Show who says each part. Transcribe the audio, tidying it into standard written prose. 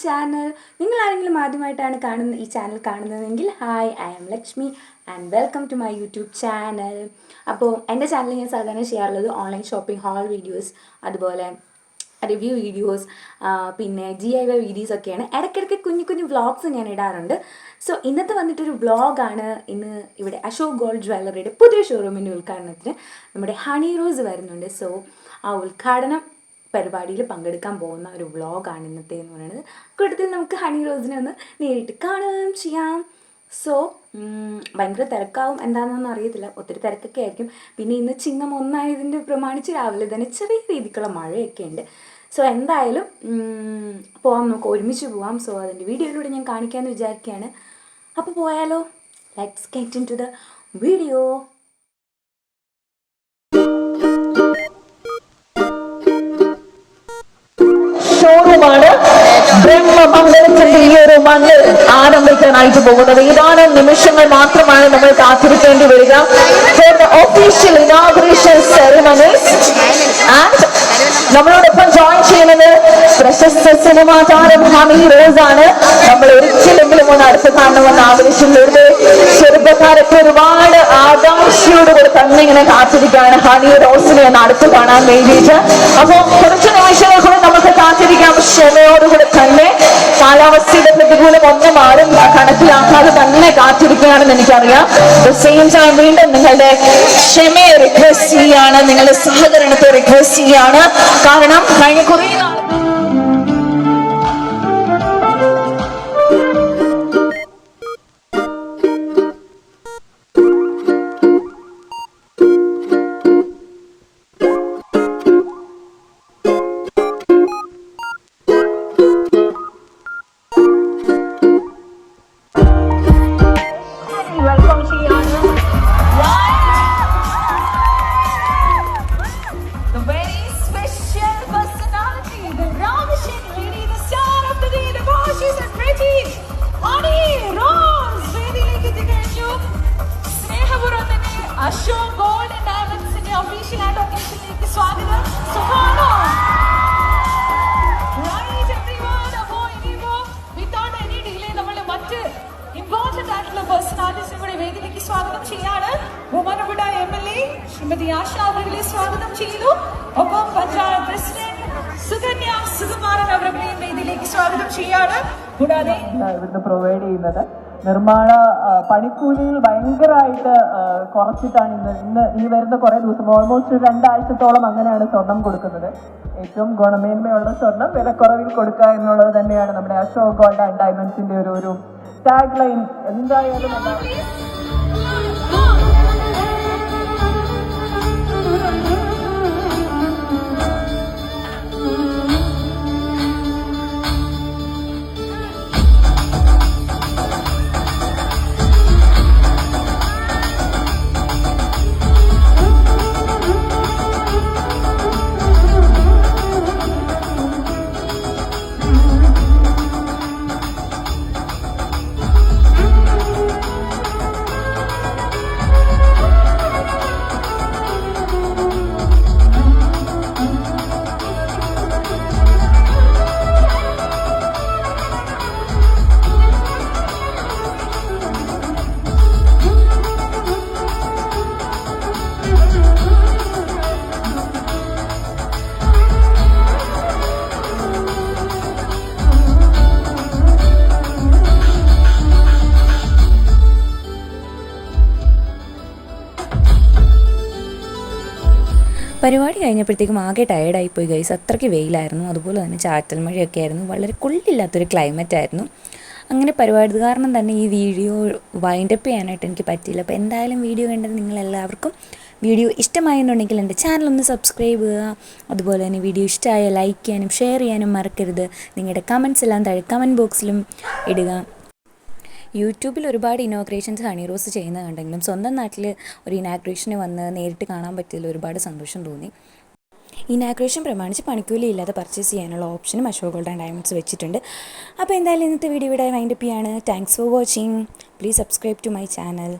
Speaker 1: Channel. നിങ്ങൾ ആരെങ്കിലും ആദ്യമായിട്ടാണ് ഈ ചാനൽ കാണുന്നതെങ്കിൽ hi, I am Lakshmi and welcome to my YouTube channel. അപ്പോൾ എൻ്റെ ചാനലിൽ ഞാൻ സാധാരണ ചെയ്യാറുള്ളത് ഓൺലൈൻ ഷോപ്പിംഗ് ഹാൾ വീഡിയോസ്, അതുപോലെ റിവ്യൂ വീഡിയോസ്, പിന്നെ DIY വീഡിയോസ് ഒക്കെയാണ്. ഇടയ്ക്കിടയ്ക്ക് കുഞ്ഞു വ്ളോഗ്സ് ഞാൻ ഇടാറുണ്ട്. സോ ഇന്നത്തെ വന്നിട്ടൊരു വ്ളോഗാണ്. ഇന്ന് ഇവിടെ അശോക് ഗോൾഡ് ജ്വല്ലറിയുടെ പുതിയ ഷോറൂമിൻ്റെ ഉദ്ഘാടനത്തിന് നമ്മുടെ ഹണി റോസ് വരുന്നുണ്ട്. സോ ആ ഉദ്ഘാടനം പരിപാടിയിൽ പങ്കെടുക്കാൻ പോകുന്ന ഒരു വ്ളോഗാണ് ഇന്നത്തെ എന്ന് പറയുന്നത്. കൂട്ടത്തിൽ നമുക്ക് ഹണി റോസിനെ ഒന്ന് നേരിട്ട് കാണുകയും ചെയ്യാം. സോ ഭയങ്കര തിരക്കാവും എന്താണെന്നൊന്നും അറിയത്തില്ല, ഒത്തിരി തിരക്കൊക്കെ ആയിരിക്കും. പിന്നെ ഇന്ന് ചിങ്ങം 1 പ്രമാണിച്ച് രാവിലെ തന്നെ ചെറിയ രീതിക്കുള്ള മഴയൊക്കെ ഉണ്ട്. സോ എന്തായാലും പോകാം, നമുക്ക് ഒരുമിച്ച് പോകാം. സോ അതിൻ്റെ വീഡിയോയിലൂടെ ഞാൻ കാണിക്കാമെന്ന് വിചാരിക്കുകയാണ്. അപ്പോൾ പോയാലോ? Let's get into the video.
Speaker 2: ഷോറൂമാണ് ബ്രഹ്മമംഗലത്തിന്റെ ഈ ഒരു മണ്ണിൽ ആരംഭിക്കാനായിട്ട് പോകുന്നത്. ഏതാനും നിമിഷങ്ങൾ മാത്രമാണ് നമ്മൾ കാത്തിരിക്കേണ്ടി വരിക for the official inauguration ceremonies. And നമ്മളോടൊപ്പം ജോയിൻ ചെയ്യുന്നത് പ്രശസ്ത സിനിമാ താരം ഹണി റോസ് ആണ്. നമ്മൾ ഒരിക്കലെങ്കിലും ഒന്ന് അടുത്ത് കാണണമെന്ന് ആഗ്രഹിച്ചിട്ടുണ്ട്. ചെറുപ്പക്കാരൊക്കെ ഒരുപാട് ആകാംക്ഷയോടുകൂടി തന്നെ ഇങ്ങനെ കാത്തിരിക്കുകയാണ് ഹണി റോസിനെ ഒന്ന് അടുത്ത് കാണാൻ വേണ്ടിയിട്ട്. അപ്പൊ കുറച്ച് നിമിഷങ്ങൾ കൂടെ നമുക്ക് കാത്തിരിക്കാം. ക്ഷമയോടുകൂടി തന്നെ കാലാവസ്ഥയുടെ പ്രതികൂലം ഒന്നും ആരും കണക്കിലാക്കാതെ തന്നെ കാത്തിരിക്കുകയാണെന്ന് എനിക്കറിയാം. സെയിം ടൈം വീണ്ടും നിങ്ങളുടെ ക്ഷമയെ റിക്വസ്റ്റ് ചെയ്യാണ്, നിങ്ങളുടെ സഹകരണത്തെ റിക്വസ്റ്റ് ചെയ്യാണ്. കാരണം കഴിഞ്ഞ കുറേ നാൾ അശോക് ഗോൾഡ് ആൻഡ് ഡയമണ്ട്സിന്റെ ഒഫീഷ്യൽ ആയിട്ട് ഒക്കേഷനിലേക്ക് സ്വാഗതം. സുഖാണോ? Right everyone. അപ്പോൾ ഇനിയിപ്പോ വിത്തൗട്ട് എനി ഡിലേ നമ്മൾ മറ്റ് ഇമ്പോർട്ടന്റ് ആയിട്ടുള്ള പേഴ്സണാലിറ്റീസിനെ കൂടി വേദിയിലേക്ക് സ്വാഗതം ചെയ്യാണ്. ബഹുമാനപ്പെട്ട MLA ശ്രീമതി ആശ അവരെ സ്വാഗതം ചെയ്യുന്നു. ഒപ്പം പഞ്ചായത്ത് പ്രസിഡന്റ് സുകന്യ സുകുമാരൻ അവരെയും വേദിയിലേക്ക് സ്വാഗതം ചെയ്യാണ്. കൂടാതെ
Speaker 3: ഇവിടുന്ന് പ്രൊവൈഡ് ചെയ്യുന്നത് നിർമ്മാണ പണിക്കൂലിയിൽ ഭയങ്കരമായിട്ട് കുറച്ചിട്ടാണ് ഇന്ന് ഈ വരുന്ന കുറേ ദിവസം ഓൾമോസ്റ്റ് 2 ആഴ്ചത്തോളം അങ്ങനെയാണ് സ്വർണം കൊടുക്കുന്നത്. ഏറ്റവും ഗുണമേന്മയുള്ള സ്വർണം വിലക്കുറവിൽ കൊടുക്കുക എന്നുള്ളത് തന്നെയാണ് നമ്മുടെ അശോക് ഗോൾഡ് ആൻഡ് ഡയമണ്ട്സിന്റെ ഒരു ടാഗ് ലൈൻ. എന്തായാലും
Speaker 1: പരിപാടി കഴിഞ്ഞപ്പോഴത്തേക്കും ആകെ ടയേർഡായിപ്പോയി ഗൈസ്. അത്രയ്ക്ക് വെയിലായിരുന്നു, അതുപോലെ തന്നെ ചാറ്റൽ മഴയൊക്കെ ആയിരുന്നു. വളരെ കൊള്ളില്ലാത്തൊരു ക്ലൈമറ്റ് ആയിരുന്നു. അങ്ങനെ പരിപാടി കാരണം തന്നെ ഈ വീഡിയോ വൈൻഡപ്പ് ചെയ്യാനായിട്ട് എനിക്ക് പറ്റിയില്ല. അപ്പോൾ എന്തായാലും വീഡിയോ കണ്ടത് നിങ്ങളെല്ലാവർക്കും വീഡിയോ ഇഷ്ടമായെന്നുണ്ടെങ്കിൽ എൻ്റെ ചാനലൊന്ന് സബ്സ്ക്രൈബ് ചെയ്യുക. അതുപോലെ തന്നെ വീഡിയോ ഇഷ്ടമായ ലൈക്ക് ചെയ്യാനും ഷെയർ ചെയ്യാനും മറക്കരുത്. നിങ്ങളുടെ കമൻസ് എല്ലാം താഴെ കമൻറ്റ് ബോക്സിലും ഇടുക. യൂട്യൂബിൽ ഒരുപാട് ഇനോഗ്രേഷൻസ് ഹണി റോസ് ചെയ്യുന്നത് കണ്ടെങ്കിലും സ്വന്തം നാട്ടിൽ ഒരു ഇനാഗ്രേഷന് വന്ന് നേരിട്ട് കാണാൻ പറ്റിയതിൽ ഒരുപാട് സന്തോഷം തോന്നി. ഇനാഗ്രേഷൻ പ്രമാണിച്ച് പണിക്കൂലി ഇല്ലാതെ പർച്ചേസ് ചെയ്യാനുള്ള ഓപ്ഷനും അശോക് ഗോൾഡ് ആൻഡ് ഡയമണ്ട്സ് വെച്ചിട്ടുണ്ട്. അപ്പോൾ എന്തായാലും ഇന്നത്തെ വീഡിയോ ഇവിടെ വൈൻഡപ്പ് ചെയ്യാണ്. Thanks for watching. Please subscribe to my channel.